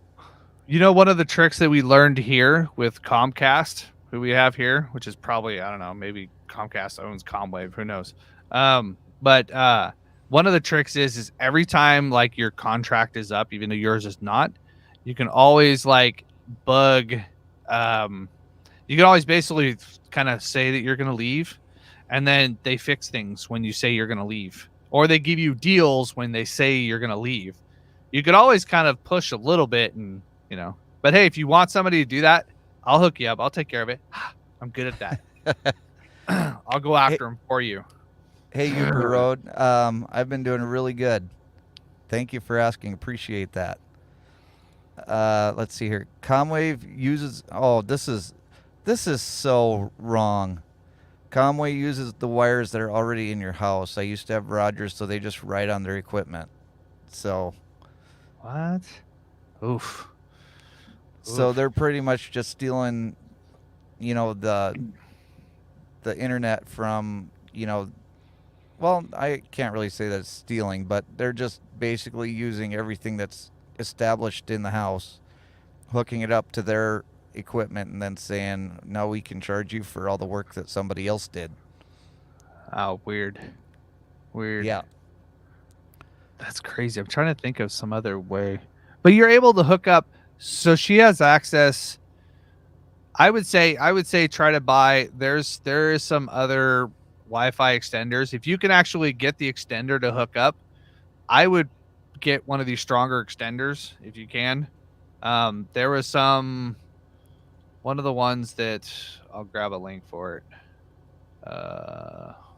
One of the tricks that we learned here with Comcast, who we have here, which is probably, I don't know, maybe Comcast owns Comwave, who knows. But one of the tricks is every time like your contract is up, even though yours is not, you can always bug. You can always basically kind of say that you're going to leave, and then they fix things when you say you're going to leave, or they give you deals when they say you're going to leave. You could always kind of push a little bit and, but hey, if you want somebody to do that, I'll hook you up. I'll take care of it. I'm good at that. I'll go after them for you. Hey, Uber Road. I've been doing really good. Thank you for asking. Appreciate that. Let's see here. Comwave uses. Oh, this is so wrong. Comwave uses the wires that are already in your house. I used to have Rogers, so they just ride on their equipment. So. What? Oof. So they're pretty much just stealing, the internet from, well, I can't really say that it's stealing, but they're just basically using everything that's established in the house, hooking it up to their equipment, and then saying, no, we can charge you for all the work that somebody else did. Oh, weird. Yeah. That's crazy. I'm trying to think of some other way. But you're able to hook up. So she has access. I would say try to buy. There is some other Wi-Fi extenders. If you can actually get the extender to hook up, I would get one of these stronger extenders if you can. There was one of the ones that I'll grab a link for it.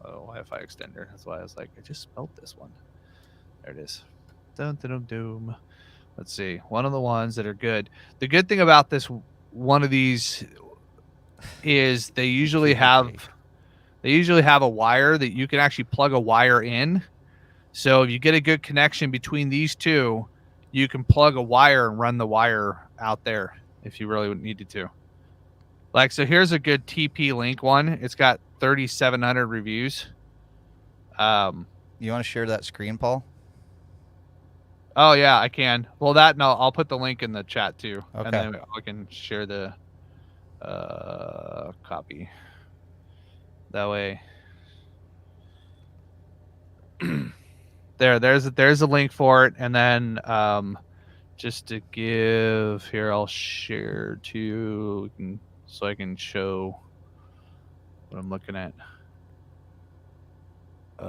Wi-Fi extender. That's why I was like, I just spelled this one. There it is. Dun, dun, dun, doom. Let's see. One of the ones that are good. The good thing about this one of these is they usually have a wire that you can actually plug a wire in. So if you get a good connection between these two, you can plug a wire and run the wire out there if you really needed to. So here's a good TP Link one. It's got 3,700 reviews. You want to share that screen, Paul? Oh yeah, I can. Well, no, I'll put the link in the chat too, and Okay. then I can share the copy. That way, there's a link for it, and then just to give here, I'll share too, so I can show what I'm looking at.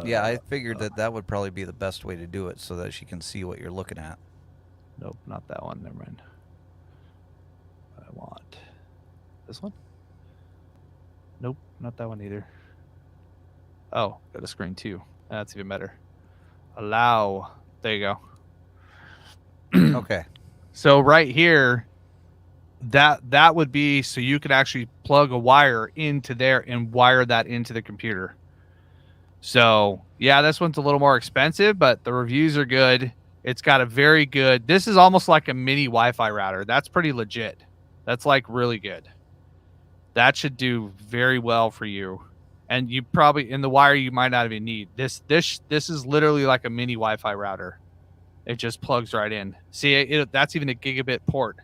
Yeah, I figured that would probably be the best way to do it so that she can see what you're looking at. Nope, not that one. Never mind. I want this one. Nope, not that one either. Oh, got a screen too. That's even better. Allow. There you go. Okay. So right here, that would be so you could actually plug a wire into there and wire that into the computer. So yeah, this one's a little more expensive, but the reviews are good. It's got a very good. This is almost like a mini Wi-Fi router. That's pretty legit. That's like really good. That should do very well for you. And you probably in the wire you might not even need. This is literally like a mini Wi-Fi router. It just plugs right in. See, that's even a gigabit port.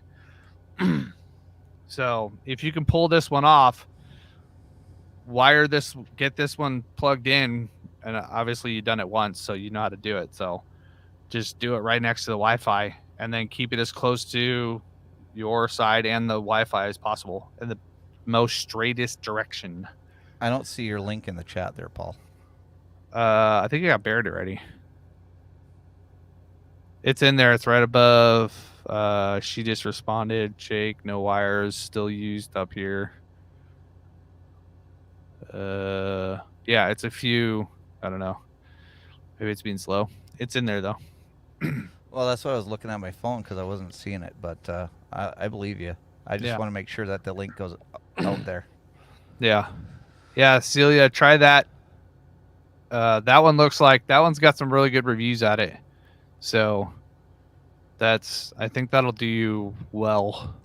So if you can pull this one off, wire this, get this one plugged in, and obviously you've done it once, so you know how to do it. So just do it right next to the Wi-Fi, and then keep it as close to your side and the Wi-Fi as possible in the most straightest direction. I don't see your link in the chat there, Paul. I think I got buried already. It's in there. It's right above. She just responded. Jake, no wires still used up here. Yeah, it's a few. I don't know. Maybe it's being slow. It's in there though. Well, that's what I was looking at my phone because I wasn't seeing it, but I believe you. I just want to make sure that the link goes out there. Yeah. Yeah, Celia, try that. That one looks like that one's got some really good reviews at it. So I think that'll do you well.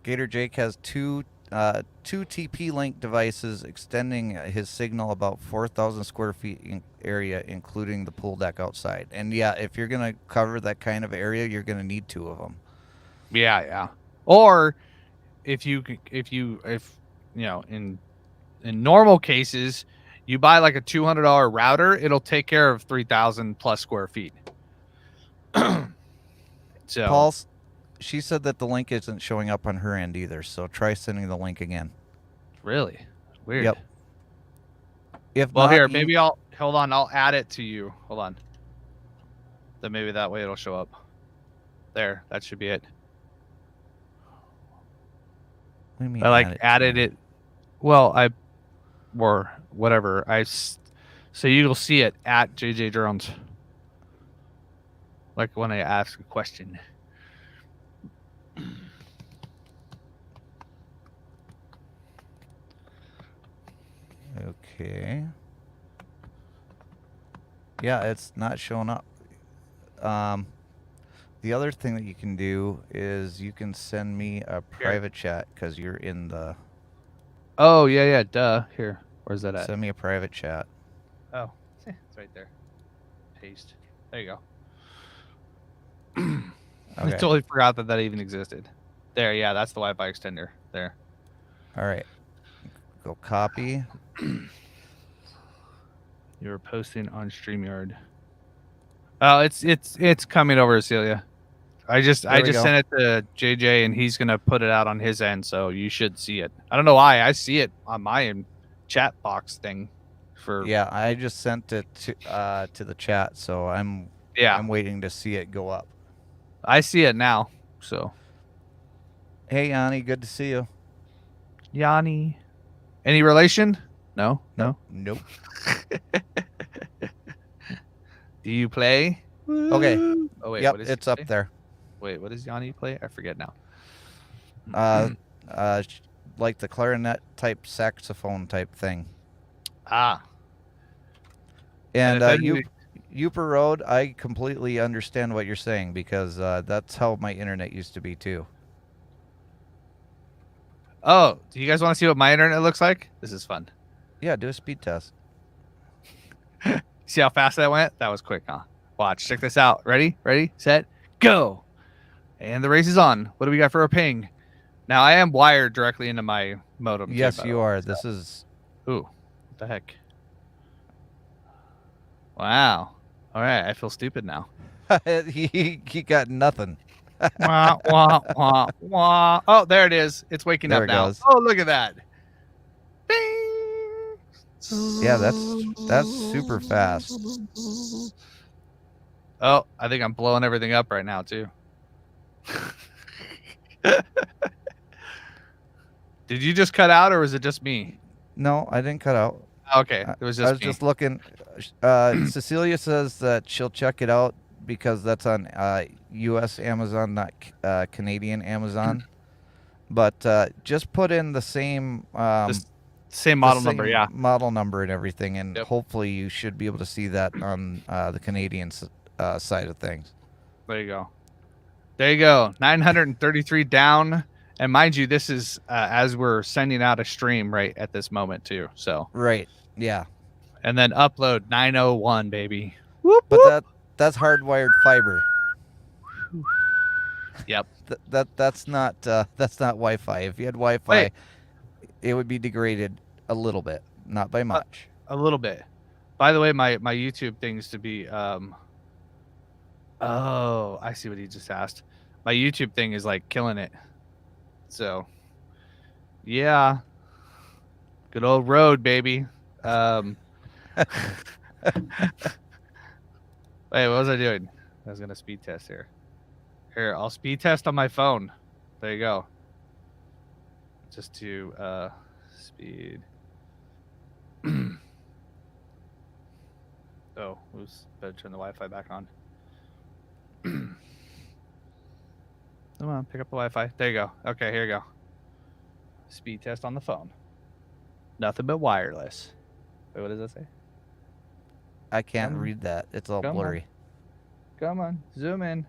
Gator Jake has two TP-Link devices extending his signal about 4,000 square feet in area, including the pool deck outside. And yeah, if you're gonna cover that kind of area, you're gonna need two of them. Yeah. Or if you know, in normal cases, you buy like a $200 router, it'll take care of 3,000 plus square feet. So Paul, she said that the link isn't showing up on her end either, so try sending the link again. Really weird. Yep. If well, not, here, maybe I'll hold on. I'll add it to you. Hold on. Then maybe that way it'll show up. There, that should be it. What do you mean I like added it. Well, or whatever. So you'll see it at JJDrones. Like when I ask a question. Okay. Yeah, it's not showing up. The other thing that you can do is you can send me a private chat because you're in the... Oh, yeah, duh. Here. Where's that at? Send me a private chat. Oh, it's right there. Paste. There you go. I Okay. totally forgot that even existed. There, yeah, that's the Wi-Fi extender. There. All right. Go copy. You were posting on StreamYard. Oh, it's coming over, Celia. I just sent it to JJ, and he's gonna put it out on his end, so you should see it. I don't know why I see it on my chat box thing. Yeah, I just sent it to the chat, so I'm waiting to see it go up. I see it now. So, hey Yanni, good to see you. Yanni, any relation? No. Nope. Do you play? Okay. Oh wait, yep, what is it's up there. Wait, what does Yanni play? I forget now. Like the clarinet type saxophone type thing. Ah. And Uper Road, I completely understand what you're saying because that's how my internet used to be too. Oh, do you guys want to see what my internet looks like? This is fun. Yeah, do a speed test. See how fast that went? That was quick, huh? Watch. Check this out. Ready? Ready? Set. Go. And the race is on. What do we got for a ping? Now, I am wired directly into my modem. Yes, too, by you the way, are. so. This is... Ooh. What the heck? Wow. All right. I feel stupid now. he got nothing. Wah, wah, wah, wah. Oh, there it is. It's waking There up it now. goes. Oh, look at that. Bing. Yeah, that's super fast. Oh, I think I'm blowing everything up right now, too. Did you just cut out, or was it just me? No, I didn't cut out. Okay, it was just I was me. just looking. Cecilia says that she'll check it out because that's on U.S. Amazon, not Canadian Amazon. But just put in the same Same model number, yeah. model number and everything, and Yep. hopefully you should be able to see that on the Canadian side of things. There you go. There you go. 933 down. And mind you, this is as we're sending out a stream right at this moment, too. So Right. Yeah. and then upload 901, baby. Whoop, But whoop. that's hardwired fiber. Yep. That's not Wi-Fi. If you had Wi-Fi, Wait. it would be degraded a little bit, not by much. A little bit. By the way, my YouTube thing is to be oh, I see what he just asked. My YouTube thing is like killing it. So yeah. Good old road, baby. Wait, what was I doing? I was gonna speed test here. Here, I'll speed test on my phone. There you go. Just to speed. Oh, oops. Better turn the Wi-Fi back on. Come on, pick up the Wi-Fi. There you go. Okay, here you go. Speed test on the phone. Nothing but wireless. Wait, what does that say? I can't read that. It's all blurry. Come on, zoom in.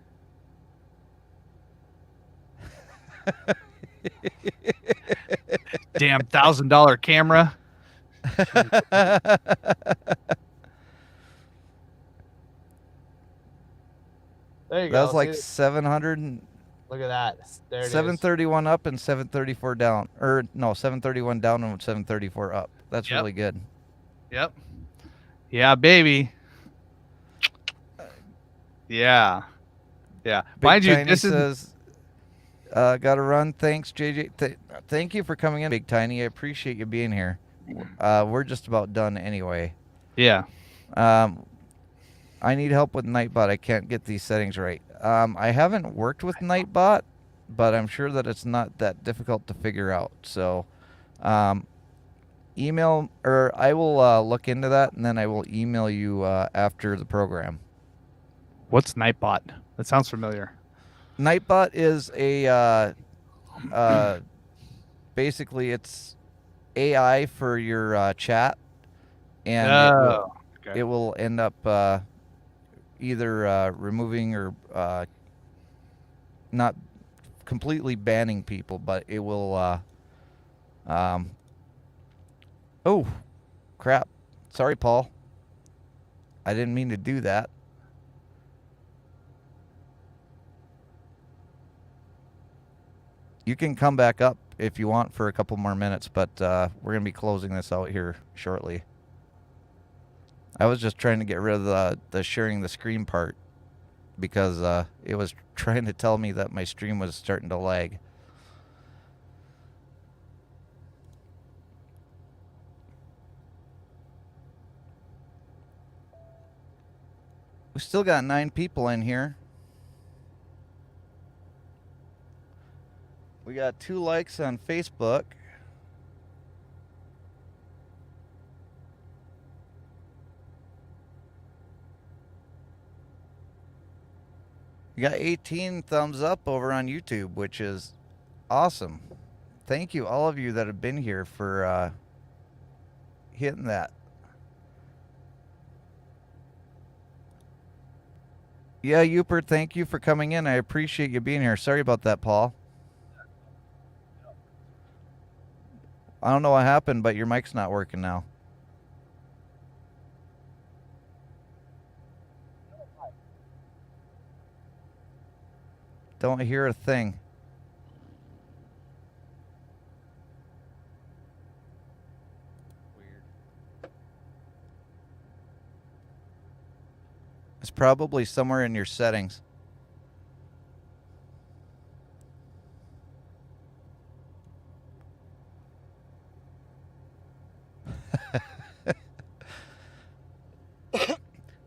Damn $1,000 camera. There you go. That was like 700. Look at that. There it is. 731 up and 734 down. Or no, 731 down and 734 up. That's Yep. really good. Yep. Yeah, baby. Yeah. Yeah. Big Mind you, Tiny this is says, gotta run. Thanks, JJ. Thank you for coming in, Big Tiny. I appreciate you being here. We're just about done anyway. yeah. I need help with Nightbot. I can't get these settings right. I haven't worked with Nightbot, but I'm sure that it's not that difficult to figure out. So, email, or I will look into that, and then I will email you after the program. What's Nightbot? That sounds familiar. Nightbot is a basically it's AI for your chat, and it will end up either removing or not completely banning people, but it will oh crap, sorry Paul, I didn't mean to do that. You can come back up if you want for a couple more minutes, but we're going to be closing this out here shortly. I was just trying to get rid of the sharing the screen part because it was trying to tell me that my stream was starting to lag. We still got 9 people in here. We got 2 likes on Facebook. We got 18 thumbs up over on YouTube, which is awesome. Thank you, all of you that have been here for hitting that. Yeah, Yupert, thank you for coming in. I appreciate you being here. Sorry about that, Paul. I don't know what happened, but your mic's not working now. Don't hear a thing. Weird. It's probably somewhere in your settings.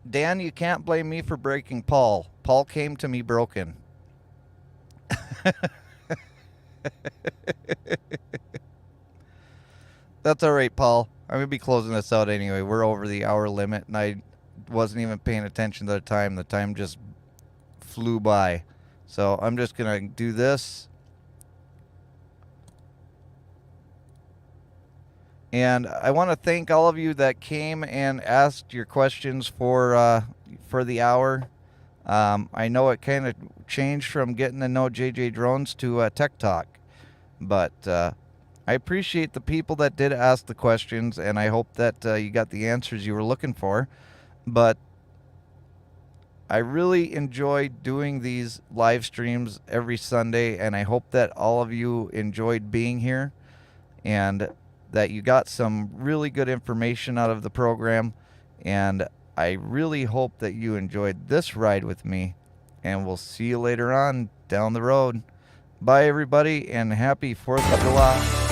Dan, you can't blame me for breaking Paul. Paul came to me broken. That's all right, Paul. I'm going to be closing this out anyway. We're over the hour limit, and I wasn't even paying attention to the time. The time just flew by. So I'm just going to do this. And I want to thank all of you that came and asked your questions for the hour. I know it kind of changed from getting to know JJDrones to Tech Talk, but I appreciate the people that did ask the questions, and I hope that you got the answers you were looking for. But I really enjoy doing these live streams every Sunday, and I hope that all of you enjoyed being here and that you got some really good information out of the program. And I really hope that you enjoyed this ride with me, and we'll see you later on down the road. Bye, everybody, and happy 4th of July.